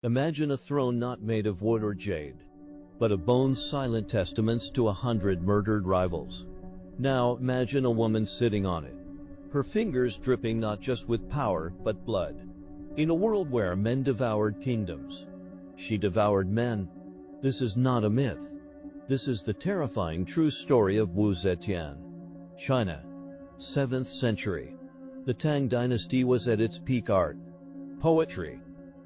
Imagine a throne not made of wood or jade, but of bones, silent testaments to 100 murdered rivals. Now imagine a woman sitting on it, her fingers dripping not just with power but blood. In a world where men devoured kingdoms, she devoured men. This is not a myth. This is the terrifying true story of Wu Zetian. China, 7th century. The Tang dynasty was at its peak: art, poetry,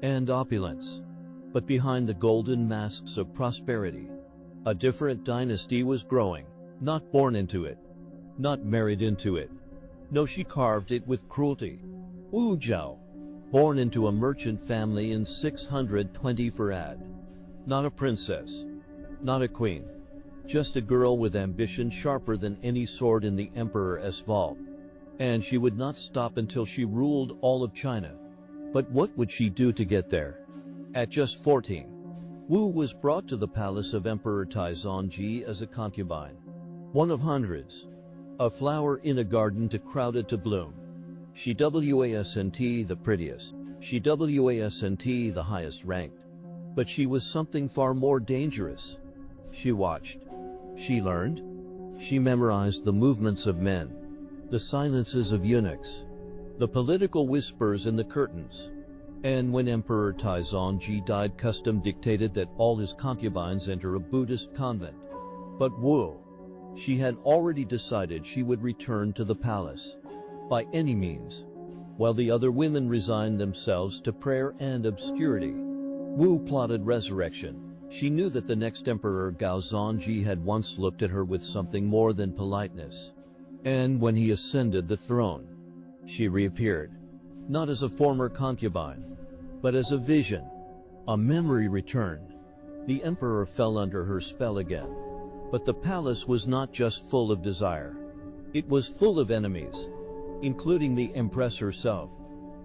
and opulence. But behind the golden masks of prosperity, a different dynasty was growing. Not born into it, not married into it. No, she carved it with cruelty. Wu Zhao, born into a merchant family in 624 AD. Not a princess, not a queen, just a girl with ambition sharper than any sword in the emperor's vault. And she would not stop until she ruled all of China. But what would she do to get there? At just 14, Wu was brought to the palace of Emperor Taizongji as a concubine, one of hundreds, a flower in a garden too crowded to bloom. She wasn't the prettiest, she wasn't the highest ranked, but she was something far more dangerous. She watched, she learned, she memorized the movements of men, the silences of eunuchs, the political whispers in the curtains. And when Emperor Taizongji died, custom dictated that all his concubines enter a Buddhist convent. But Wu, she had already decided she would return to the palace, by any means. While the other women resigned themselves to prayer and obscurity, Wu plotted resurrection. She knew that the next emperor, Gaozongji, had once looked at her with something more than politeness. And when he ascended the throne, she reappeared, not as a former concubine, but as a vision. A memory returned. The emperor fell under her spell again. But the palace was not just full of desire. It was full of enemies, including the Empress herself.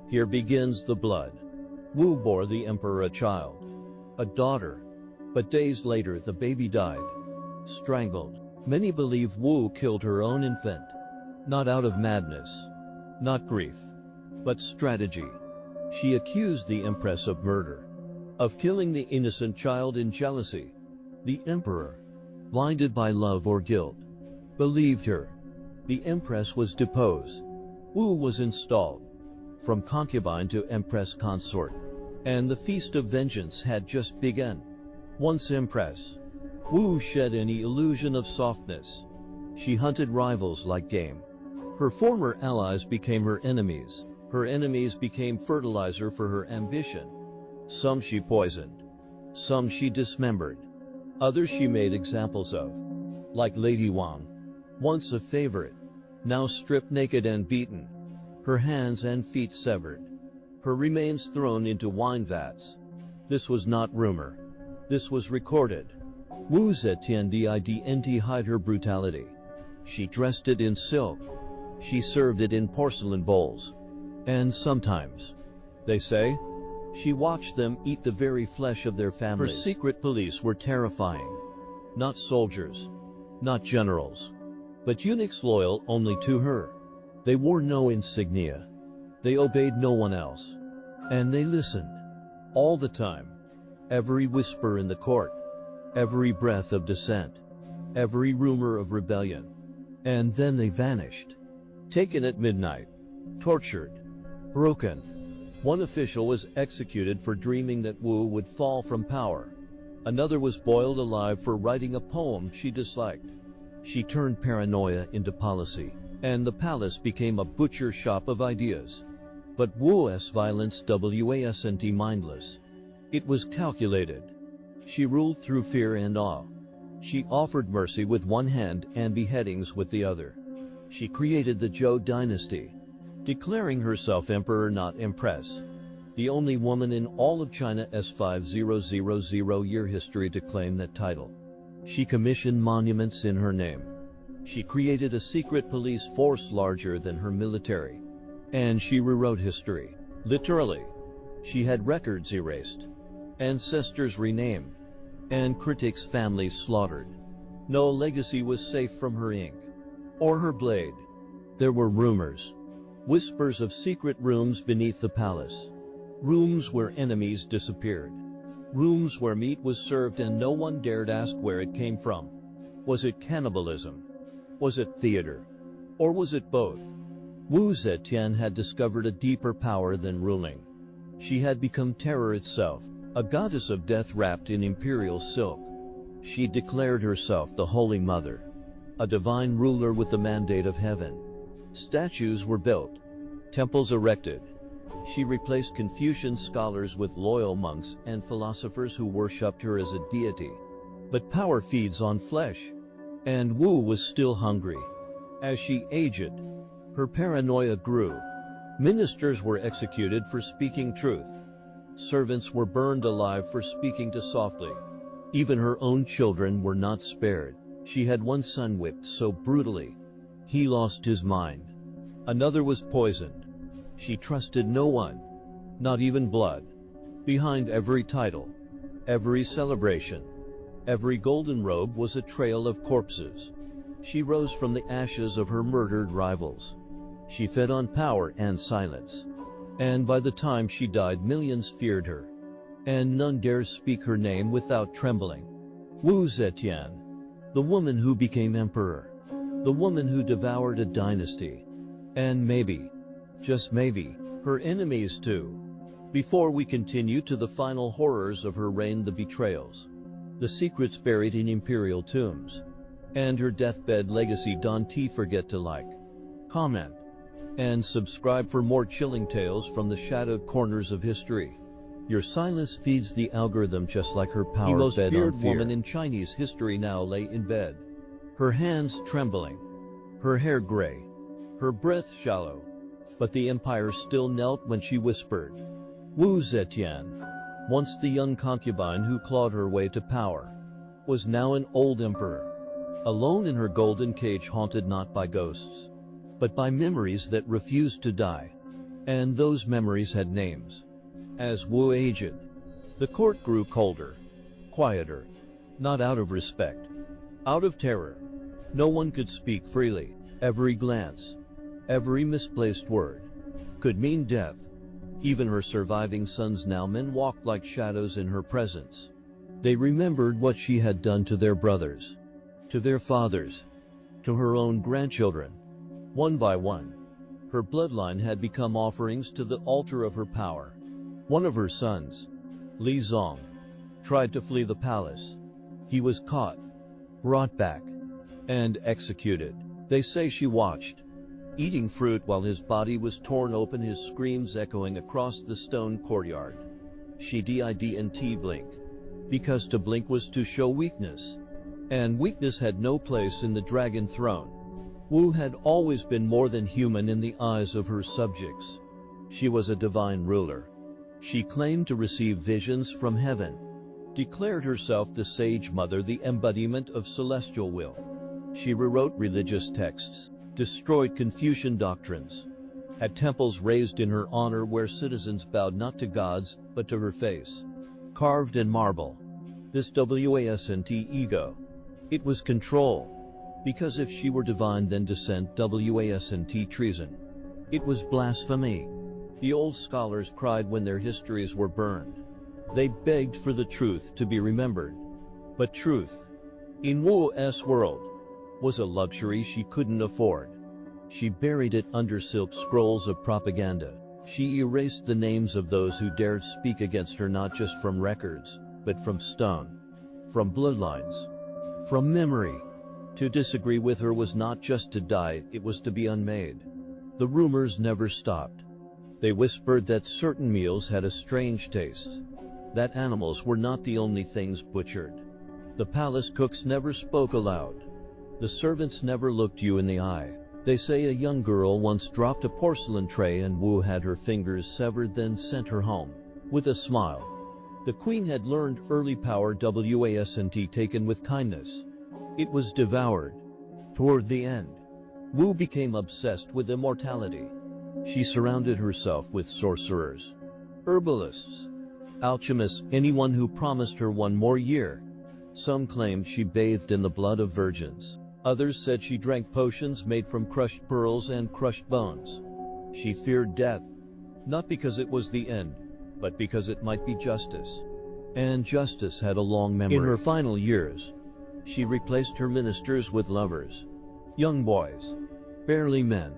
Here begins the blood. Wu bore the emperor a child, a daughter. But days later the baby died, strangled. Many believe Wu killed her own infant, not out of madness, not grief, but strategy. She accused the Empress of murder, of killing the innocent child in jealousy. The emperor, blinded by love or guilt, believed her. The Empress was deposed. Wu was installed, from concubine to Empress consort, and the feast of vengeance had just begun. Once Empress, Wu shed any illusion of softness. She hunted rivals like game. Her former allies became her enemies. Her enemies became fertilizer for her ambition. Some she poisoned, some she dismembered, others she made examples of. Like Lady Wang, once a favorite, now stripped naked and beaten, her hands and feet severed, her remains thrown into wine vats. This was not rumor. This was recorded. Wu Zetian didn't hide her brutality. She dressed it in silk. She served it in porcelain bowls. And sometimes, they say, she watched them eat the very flesh of their families. Her secret police were terrifying. Not soldiers, not generals, but eunuchs loyal only to her. They wore no insignia. They obeyed no one else. And they listened. All the time. Every whisper in the court. Every breath of dissent. Every rumor of rebellion. And then they vanished. Taken at midnight. Tortured. Broken. One official was executed for dreaming that Wu would fall from power. Another was boiled alive for writing a poem she disliked. She turned paranoia into policy, and the palace became a butcher shop of ideas. But Wu's violence wasn't mindless. It was calculated. She ruled through fear and awe. She offered mercy with one hand and beheadings with the other. She created the Zhou dynasty, declaring herself emperor, not empress, the only woman in all of China's 5000-year history to claim that title. She commissioned monuments in her name. She created a secret police force larger than her military. And she rewrote history. Literally. She had records erased, ancestors renamed, and critics' families slaughtered. No legacy was safe from her ink or her blade. There were rumors, whispers of secret rooms beneath the palace. Rooms where enemies disappeared. Rooms where meat was served and no one dared ask where it came from. Was it cannibalism? Was it theater? Or was it both? Wu Zetian had discovered a deeper power than ruling. She had become terror itself, a goddess of death wrapped in imperial silk. She declared herself the Holy Mother, a divine ruler with the mandate of heaven. Statues were built, temples erected. She replaced Confucian scholars with loyal monks and philosophers who worshipped her as a deity. But power feeds on flesh, and Wu was still hungry. As she aged, her paranoia grew. Ministers were executed for speaking truth. Servants were burned alive for speaking too softly. Even her own children were not spared. She had one son whipped so brutally, he lost his mind. Another was poisoned. She trusted no one, not even blood. Behind every title, every celebration, every golden robe was a trail of corpses. She rose from the ashes of her murdered rivals. She fed on power and silence. And by the time she died, millions feared her, and none dared speak her name without trembling. Wu Zetian, the woman who became emperor, the woman who devoured a dynasty, and maybe, just maybe, her enemies too. Before we continue to the final horrors of her reign, the betrayals, the secrets buried in imperial tombs, and her deathbed legacy, don't forget to like, comment, and subscribe for more chilling tales from the shadowed corners of history. Your silence feeds the algorithm just like her power. The most feared woman in Chinese history now lay in bed, her hands trembling, her hair gray, her breath shallow. But the empire still knelt when she whispered. Wu Zetian, once the young concubine who clawed her way to power, was now an old emperor, alone in her golden cage, haunted not by ghosts, but by memories that refused to die. And those memories had names. As Wu aged, the court grew colder, quieter, not out of respect, out of terror. No one could speak freely. Every glance, every misplaced word, could mean death. Even her surviving sons, now men, walked like shadows in her presence. They remembered what she had done to their brothers, to their fathers, to her own grandchildren. One by one, her bloodline had become offerings to the altar of her power. One of her sons, Li Zong, tried to flee the palace. He was caught, brought back, and executed. They say she watched, eating fruit while his body was torn open, his screams echoing across the stone courtyard. She didn't blink, because to blink was to show weakness, and weakness had no place in the dragon throne. Wu had always been more than human in the eyes of her subjects. She was a divine ruler. She claimed to receive visions from heaven, declared herself the sage mother, the embodiment of celestial will. She rewrote religious texts, destroyed Confucian doctrines, had temples raised in her honor where citizens bowed not to gods, but to her face, carved in marble. This wasn't ego. It was control. Because if she were divine, then descent wasn't treason. It was blasphemy. The old scholars cried when their histories were burned. They begged for the truth to be remembered. But truth, in Wu's world, was a luxury she couldn't afford. She buried it under silk scrolls of propaganda. She erased the names of those who dared speak against her, not just from records, but from stone, from bloodlines, from memory. To disagree with her was not just to die, it was to be unmade. The rumors never stopped. They whispered that certain meals had a strange taste, that animals were not the only things butchered. The palace cooks never spoke aloud. The servants never looked you in the eye. They say a young girl once dropped a porcelain tray and Wu had her fingers severed, then sent her home with a smile. The queen had learned early power wasn't taken with kindness. It was devoured. Toward the end, Wu became obsessed with immortality. She surrounded herself with sorcerers, herbalists, alchemists, anyone who promised her one more year. Some claimed she bathed in the blood of virgins. Others said she drank potions made from crushed pearls and crushed bones. She feared death, not because it was the end, but because it might be justice. And justice had a long memory. In her final years, she replaced her ministers with lovers, young boys, barely men.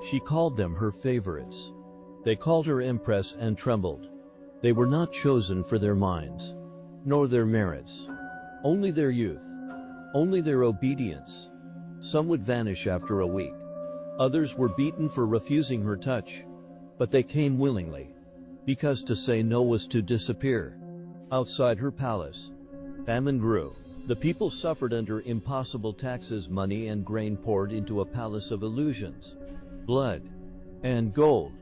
She called them her favorites. They called her Empress and trembled. They were not chosen for their minds, nor their merits, only their youth, only their obedience. Some would vanish after a week. Others were beaten for refusing her touch. But they came willingly, because to say no was to disappear. Outside her palace, famine grew. The people suffered under impossible taxes. Money and grain poured into a palace of illusions, blood and gold.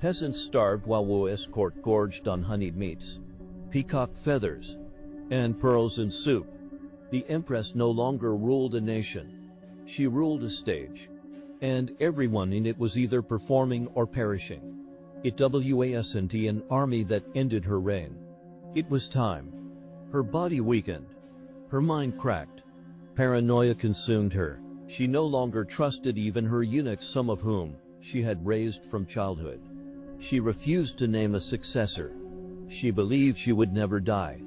Peasants starved while Wu's court gorged on honeyed meats, peacock feathers, and pearls in soup. The Empress no longer ruled a nation. She ruled a stage, and everyone in it was either performing or perishing. It wasn't an army that ended her reign. It was time. Her body weakened. Her mind cracked. Paranoia consumed her. She no longer trusted even her eunuchs, some of whom she had raised from childhood. She refused to name a successor. She believed she would never die.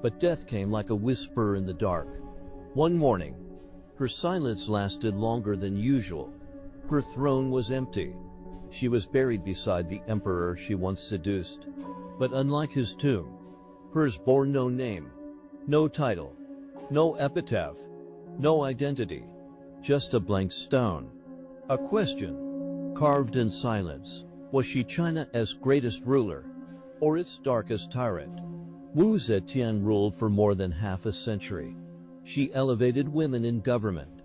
But death came like a whisper in the dark. One morning, her silence lasted longer than usual. Her throne was empty. She was buried beside the emperor she once seduced. But unlike his tomb, hers bore no name, no title, no epitaph, no identity, just a blank stone. A question, carved in silence. Was she China's greatest ruler, or its darkest tyrant? Wu Zetian ruled for more than half a century. She elevated women in government.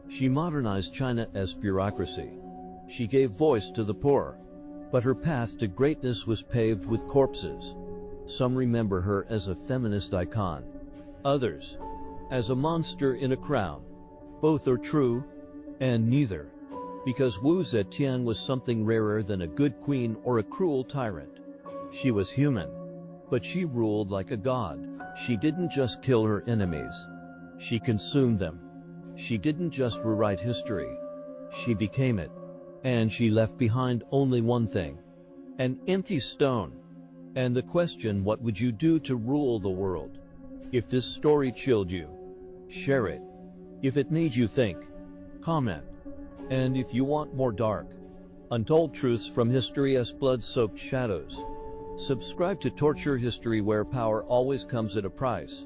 She modernized China's bureaucracy. She gave voice to the poor. But her path to greatness was paved with corpses. Some remember her as a feminist icon. Others, as a monster in a crown. Both are true, and neither. Because Wu Zetian was something rarer than a good queen or a cruel tyrant. She was human, but she ruled like a god. She didn't just kill her enemies. She consumed them. She didn't just rewrite history. She became it. And she left behind only one thing: an empty stone. And the question, what would you do to rule the world? If this story chilled you, share it. If it made you think, comment. And if you want more dark, untold truths from history's blood-soaked shadows, subscribe to Torture History, where power always comes at a price.